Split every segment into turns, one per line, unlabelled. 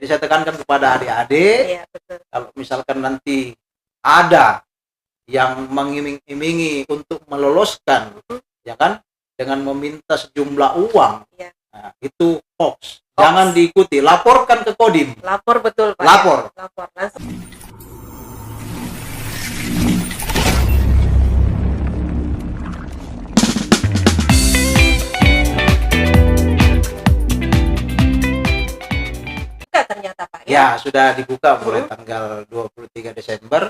Jadi saya tekankan kepada adik-adik,
Iya, betul.
kalau misalkan nanti ada yang mengiming-imingi untuk meloloskan, ya kan, dengan meminta sejumlah uang,
Iya.
nah, itu hoax. Jangan diikuti, laporkan ke Kodim.
Lapor betul, Pak.
Lapor.
Ya? Lapor langsung. Ternyata Pak
ya sudah dibuka mulai tanggal 23 Desember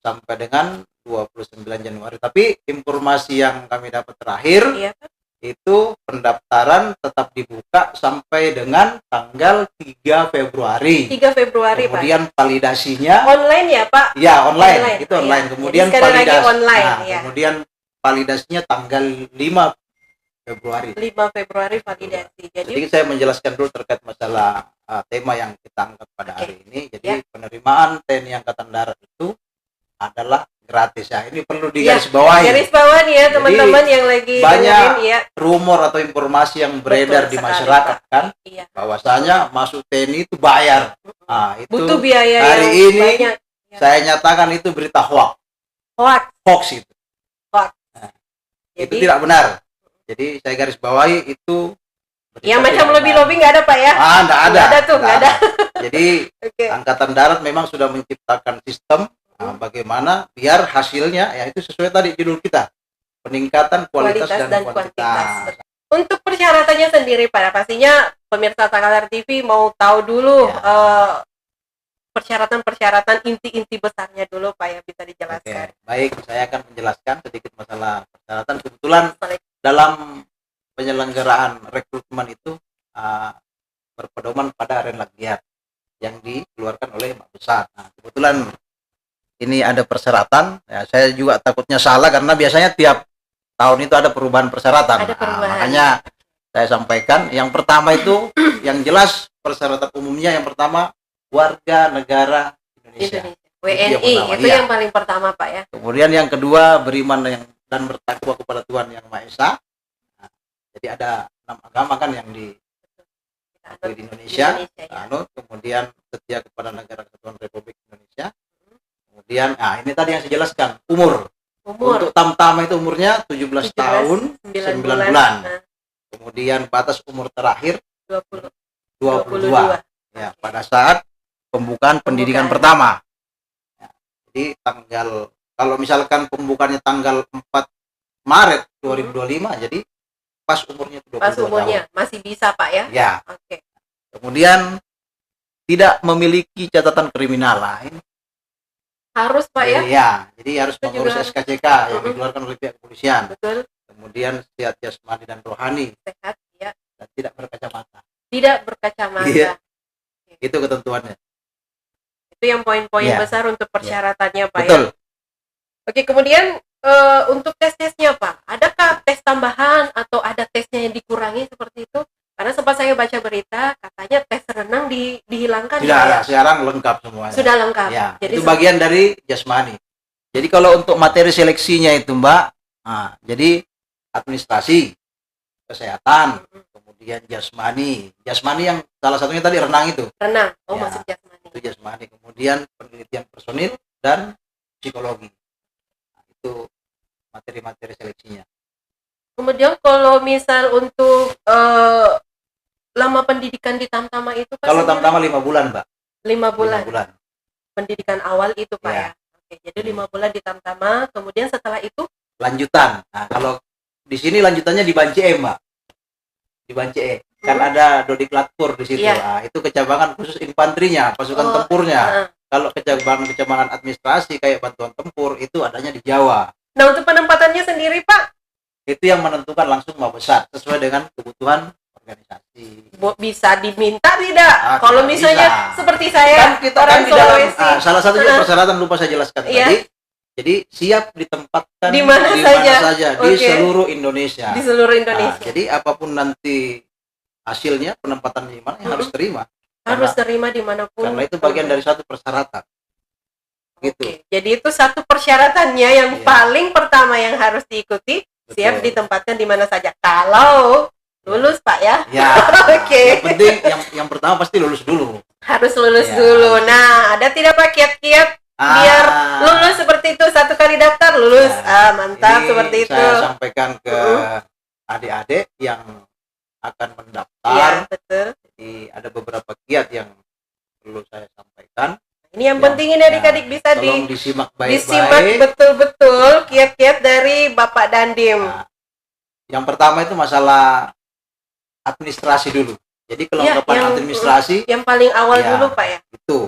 sampai dengan 29 Januari. Tapi informasi yang kami dapat terakhir,
iya, Pak.
Itu pendaftaran tetap dibuka sampai dengan tanggal 3 Februari.
3 Februari,
kemudian
Pak.
validasinya
Online ya, Pak?
Ya, online. Itu online.
Ya.
Kemudian
validasi online,
nah,
ya.
kemudian validasinya tanggal 5 Februari.
5 Februari validasi.
Jadi saya menjelaskan dulu terkait masalah tema yang kita angkat pada hari ini. Jadi penerimaan TNI Angkatan Darat itu adalah gratis ya. Ini perlu digarisbawahi.
Garis bawah nih ya teman-teman yang lagi
banyak
dengerin, ya.
Rumor atau informasi yang beredar di masyarakat, Pak. Kan,
iya.
bahwasanya masuk TNI itu bayar. Nah, itu
butuh biaya
hari
yang
ini
banyak. Ya.
Saya nyatakan itu berita hoax. Hoax itu.
Hoax.
Nah, itu tidak benar. Jadi saya garis bawahi itu.
Yang macam lobby-lobby nggak ada, Pak ya?
Nggak ada.
Nggak ada tuh, nggak ada.
Jadi Angkatan Darat memang sudah menciptakan sistem bagaimana biar hasilnya ya itu sesuai tadi judul kita, peningkatan kualitas dan kuantitas.
Untuk persyaratannya sendiri, Pak, pastinya pemirsa Takalar TV mau tahu dulu persyaratan inti-inti besarnya dulu, Pak, ya, bisa dijelaskan.
Baik, saya akan menjelaskan sedikit masalah persyaratan. Kebetulan dalam penyelenggaraan rekrutmen itu berpedoman pada Renlagiat yang dikeluarkan oleh Mak Besar. Nah, kebetulan ini ada persyaratan, ya, saya juga takutnya salah karena biasanya tiap tahun itu ada perubahan persyaratan. Makanya saya sampaikan, yang pertama itu yang jelas persyaratan umumnya, yang pertama warga negara Indonesia.
WNI itu yang paling pertama, Pak, ya.
Kemudian yang kedua beriman dan bertakwa kepada Tuhan Yang Maha Esa. Nah, jadi ada 6 agama kan yang di Indonesia. Kemudian setia kepada negara kesatuan Republik Indonesia. Kemudian, ini tadi yang saya jelaskan, umur. Untuk tamtama itu umurnya 17 tahun 9 bulan. Kemudian batas umur terakhir 22. Ya, pada saat pembukaan pendidikan pertama. Ya, jadi kalau misalkan pembukaannya tanggal 4 Maret 2025, jadi pas umurnya 22 tahun.
Masih bisa, Pak, ya?
Ya. Kemudian tidak memiliki catatan kriminal lain.
Harus, Pak, ya?
Iya, jadi harus mengurus SKCK yang dikeluarkan oleh pihak kepolisian.
Betul.
Kemudian sehat jasmani dan rohani.
Sehat, ya.
Dan tidak berkacamata.
Tidak berkacamata.
Iya. Itu ketentuannya.
Itu yang poin-poin besar untuk persyaratannya, Pak.
Betul.
Ya? Oke, kemudian untuk tes-tesnya, Pak, adakah tes tambahan atau ada tesnya yang dikurangi seperti itu? Karena sempat saya baca berita, katanya tes renang dihilangkan.
Tidak, sekarang lengkap semuanya.
Sudah lengkap.
Ya, jadi itu bagian dari jasmani. Jadi kalau untuk materi seleksinya itu, Mbak, jadi administrasi, kesehatan, kemudian jasmani. Jasmani yang salah satunya tadi renang itu.
Renang, masuk jasmani.
Itu jasmani. Kemudian penelitian personil dan psikologi. Nah, itu materi-materi seleksinya.
Kemudian kalau misal untuk lama pendidikan di Tamtama itu, Pak?
Kalau Tamtama 5 bulan, Mbak.
5 bulan. Pendidikan awal itu, Pak, ya. Oke, jadi 5 bulan di Tamtama, kemudian setelah itu
lanjutan. Nah, kalau di sini lanjutannya di Banci E, Mbak. Di Banci E. Kan ada Dodiklatpur di situ. Nah, itu kecabangan khusus infanterinya, pasukan tempurnya. Kalau kecabangan administrasi kayak bantuan tempur itu adanya di Jawa.
Nah, untuk penempatannya sendiri, Pak?
Itu yang menentukan langsung Mak Besar sesuai dengan kebutuhan organisasi.
Bisa diminta tidak? Kalau misalnya bisa. Seperti saya,
kan kita orang Sulawesi. Salah satunya persyaratan lupa saya jelaskan tadi. Jadi siap ditempatkan
di mana saja
di seluruh Indonesia.
Di seluruh Indonesia.
Jadi apapun nanti hasilnya penempatan di mana harus terima.
Harus terima dimanapun.
Karena itu bagian dari satu persyaratan. Gitu.
Jadi itu satu persyaratannya yang paling pertama yang harus diikuti. Betul. Siap ditempatkan di mana saja. Kalau lulus, Pak, ya.
Ya. Yang penting yang pertama pasti lulus dulu.
Harus lulus
Ya.
dulu. Nah, ada tidak Pak kiat-kiat biar lulus seperti itu, satu kali daftar lulus?
Ya.
Mantap
Ini
seperti itu.
saya sampaikan ke adik-adik yang akan mendaftar.
Iya, betul.
Jadi ada beberapa kiat yang perlu saya sampaikan.
Ini yang penting ini adik-adik bisa
tolong disimak
disimak
baik-baik.
betul-betul kiat-kiat dari Bapak Dandim.
Nah, yang pertama itu masalah administrasi dulu. Jadi kelengkapan administrasi
yang paling awal
Ya.
dulu Pak ya.
itu.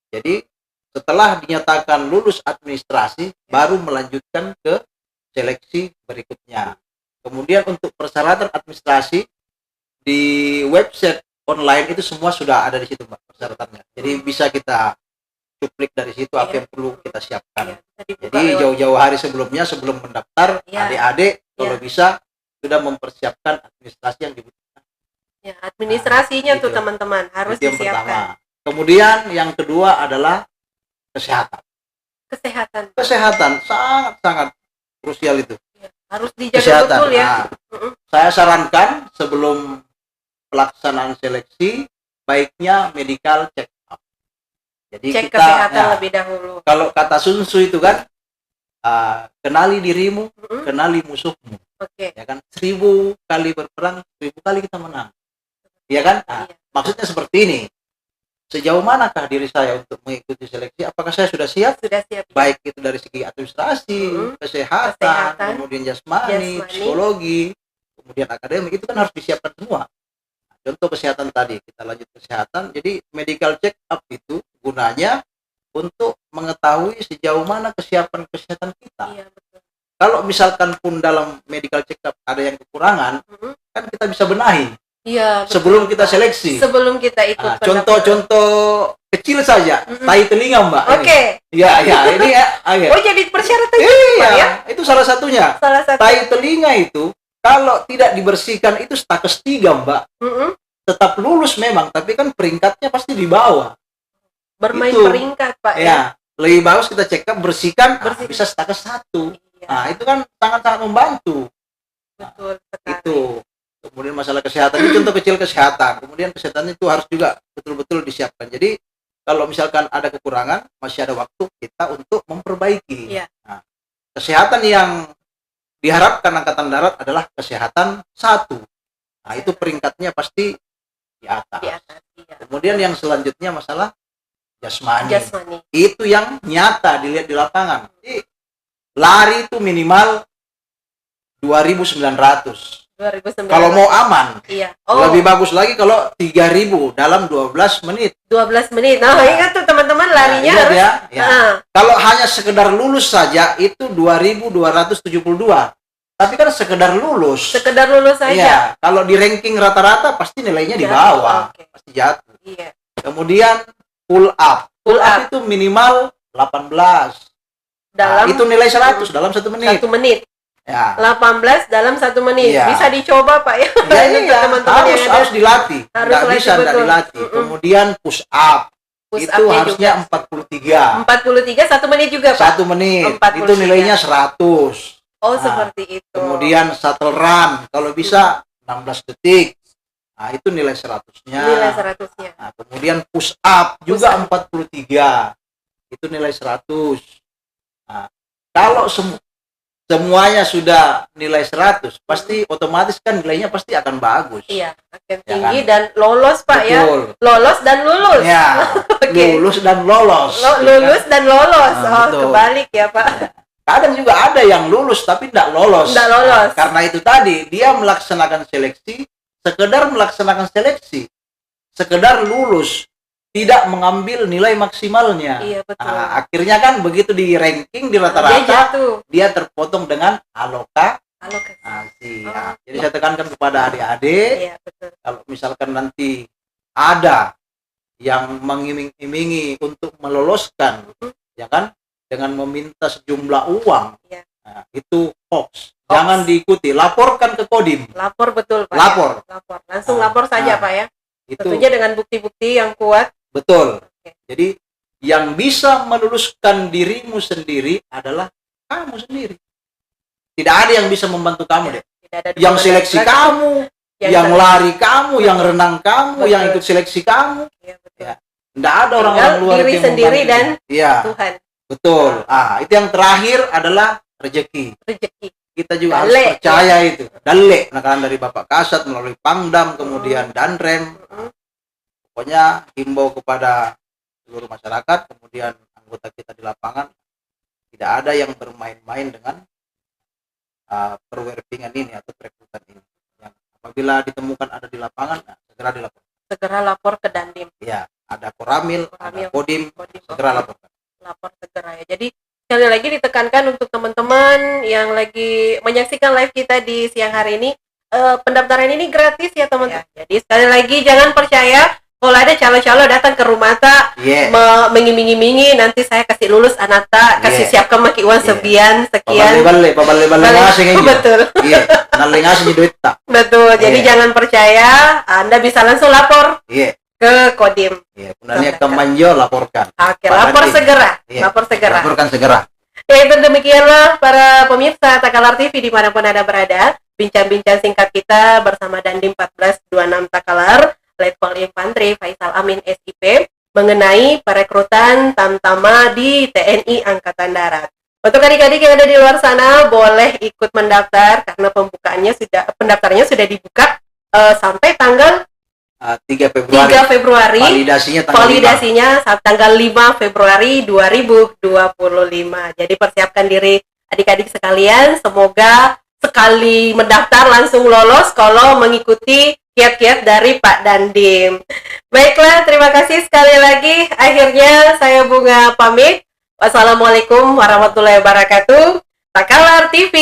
Jadi setelah dinyatakan lulus administrasi, baru melanjutkan ke seleksi berikutnya. Kemudian untuk persyaratan administrasi di website online itu semua sudah ada di situ Mbak, persyaratannya. Jadi bisa kita cuplik dari situ apa yang perlu kita siapkan.
Iya, bisa dibuka
Jadi
lewat-
jauh-jauh hari sebelumnya, sebelum mendaftar,
Iya.
adik-adik kalau bisa sudah mempersiapkan administrasi yang dibutuhkan.
ya, administrasinya
Nah,
tuh
gitu.
teman-teman harus
Itu yang
disiapkan.
pertama. Kemudian yang kedua adalah kesehatan.
Kesehatan Pak.
Kesehatan sangat-sangat krusial itu.
Ya, harus dijaga
Kesehatan.
betul ya.
Nah, saya sarankan sebelum pelaksanaan seleksi baiknya medical check up. Jadi
Cek
kita
kesehatan
ya,
lebih dahulu.
kalau kata Sun Tzu itu kan kenali dirimu,
Mm-mm.
kenali musuhmu.
Oke.
Ya kan, 1000 kali berperang 1000 kali kita menang. Ya kan? Nah,
Iya.
maksudnya seperti ini. Sejauh manakah diri saya untuk mengikuti seleksi? Apakah saya sudah siap?
Sudah siap.
Baik itu dari segi administrasi, kesehatan,
Kesehatan,
kemudian jasmani,
jasmani.
psikologi, kemudian akademik, itu kan harus disiapkan semua. Nah, contoh kesehatan tadi, kita lanjut kesehatan. Jadi medical check up itu gunanya untuk mengetahui sejauh mana kesiapan kesehatan kita.
Iya, betul.
Kalau misalkan pun dalam medical check up ada yang kekurangan,
Mm-mm.
kan kita bisa benahi
Iya, betul,
sebelum kita
Pak.
seleksi.
Sebelum kita ikut
Nah,
pendaftaran.
contoh-contoh kecil saja,
Mm-mm.
tai telinga Mbak.
Oke.
Ya, ini ya.
Oh, jadi persyaratan juga, Pak, ya?
Iya, itu salah satunya.
Salah satu.
Tai telinga itu kalau tidak dibersihkan itu status 3 Mbak.
Mm-mm.
Tetap lulus memang, tapi kan peringkatnya pasti di bawah.
Bermain
Itu.
peringkat, Pak ya.
Ya, lebih bagus kita cek up, bersihkan,
Bersihkan.
bisa status 1.
Iya,
Nah, itu kan sangat-sangat membantu.
betul sekali.
Itu. Kemudian masalah kesehatan itu contoh kecil kesehatan. Kemudian kesehatan itu harus juga betul-betul disiapkan. Jadi kalau misalkan ada kekurangan, masih ada waktu kita untuk memperbaiki.
Iya.
Nah, kesehatan yang diharapkan Angkatan Darat adalah kesehatan 1. Nah, itu peringkatnya pasti di atas.
Di atas, iya.
Kemudian yang selanjutnya masalah jasmani.
Jasmani.
Itu yang nyata dilihat di lapangan. Jadi, lari itu minimal 2.900.
2009.
Kalau mau aman,
Iya.
lebih bagus lagi kalau 3.000 dalam 12 menit.
12 menit. Nah,
Nah.
ingat tuh teman-teman larinya
Nah,
harus.
ingat ya.
Nah,
Kalau hanya sekedar lulus saja itu 2.272. Tapi kan sekedar lulus.
sekedar lulus saja.
Iya, kalau di ranking rata-rata pasti nilainya di
Jatuh,
bawah,
oke.
pasti jatuh.
Iya.
Kemudian pull up.
Pull up.
Itu minimal 18.
Dalam
Nah, itu nilai 100 dalam 1 menit.
1 menit.
Ya.
18 dalam 1 menit.
Iya.
Bisa dicoba, Pak ya.
Ya,
Untuk
iya,
teman-teman
harus
yang ada
harus dilatih.
Harus
Nggak
latih,
bisa nggak
betul.
dilatih.
Mm-mm.
Kemudian push up.
push
Itu
up-nya
harusnya
juga.
43.
43 1 menit juga, Pak.
1 menit.
43.
Itu nilainya 100.
Oh,
Nah,
seperti itu.
Kemudian shuttle run kalau bisa 16 detik. Nah, itu nilai 100-nya.
nilai 100-nya.
Nah, kemudian push up juga 43. Itu nilai 100. Nah, kalau semuanya sudah nilai 100, pasti otomatis kan nilainya pasti akan bagus.
Iya, akan
Ya
tinggi
kan?
dan lolos, Pak ya.
Betul.
Lolos dan lulus.
Ya,
Oke.
lulus dan lolos.
Lulus dan lolos.
Nah,
Oh,
betul.
kebalik ya, Pak.
Kadang juga ada yang lulus tapi tidak lolos.
Nggak lolos.
Nah, karena itu tadi dia melaksanakan seleksi, sekedar melaksanakan seleksi, sekedar lulus, tidak mengambil nilai maksimalnya.
Iya, betul.
Nah, akhirnya kan begitu di ranking di
Dia
rata-rata
jatuh.
dia terpotong dengan alokasi.
Alokasi.
Nah, jadi saya tekankan kepada adik-adik,
Iya, betul.
kalau misalkan nanti ada yang mengiming-imingi untuk meloloskan, ya kan, dengan meminta sejumlah uang,
Iya.
nah, itu hoax. Jangan diikuti, laporkan ke Kodim.
Lapor betul, Pak.
Lapor.
Ya? Lapor. Langsung
Nah,
lapor saja,
nah.
Pak ya.
Itu
Tentunya dengan bukti-bukti yang kuat.
betul.
Oke.
Jadi yang bisa meluluskan dirimu sendiri adalah kamu sendiri. Tidak ada yang bisa membantu kamu deh.
Tidak ada
Yang
dukungan
seleksi
lagi.
kamu, yang
seleksi.
lari kamu, yang renang kamu,
Betul.
yang ikut seleksi kamu.
Iya, betul.
Ya. Tidak ada orang-orang luar
diri
yang
sendiri
membantu.
dan
Iya,
Tuhan.
betul. Itu yang terakhir adalah rezeki. Kita juga harus
Dale.
percaya itu. Dale, penekanan dari Bapak Kasat melalui Pangdam, kemudian Danrem. Pokoknya himbau kepada seluruh masyarakat, kemudian anggota kita di lapangan, tidak ada yang bermain-main dengan perwerpingan ini atau perekrutan ini. Yang apabila ditemukan ada di lapangan, segera dilaporkan.
Segera lapor ke Dandim.
Ya, ada Koramil, ada Kodim, segera laporkan.
Lapor segera ya. Jadi sekali lagi ditekankan untuk teman-teman yang lagi menyaksikan live kita di siang hari ini, pendaftaran ini gratis ya teman-teman. Jadi sekali lagi jangan percaya kalau ada calo-calo datang ke rumah tak mengiming-imingi nanti saya kasih lulus anak tak, kasih siapkan maki uang sekian.
Babale ngasih gitu.
Betul.
Iya, nali ngasih duit tak.
Betul. Jadi jangan percaya, Anda bisa langsung lapor ke Kodim.
Iya, kemudian Kemanjo laporkan.
Oke, lapor segera. Laporkan segera. Ya, itu demikianlah para pemirsa Takalar TV dimanapun Anda berada. Bincang-bincang singkat kita bersama Dandim 1426 Takalar, Letkol Infantri Faisal Amin SIP, mengenai perekrutan Tamtama di TNI Angkatan Darat. Untuk adik-adik yang ada di luar sana, boleh ikut mendaftar karena pendaftarannya sudah dibuka sampai tanggal
3 Februari.
Validasinya tanggal 5 Februari 2025. Jadi persiapkan diri adik-adik sekalian, semoga sekali mendaftar langsung lolos kalau mengikuti kiat-kiat dari Pak Dandim. Baiklah, terima kasih sekali lagi. Akhirnya saya Bunga pamit. Wassalamualaikum warahmatullahi wabarakatuh. Takalar TV.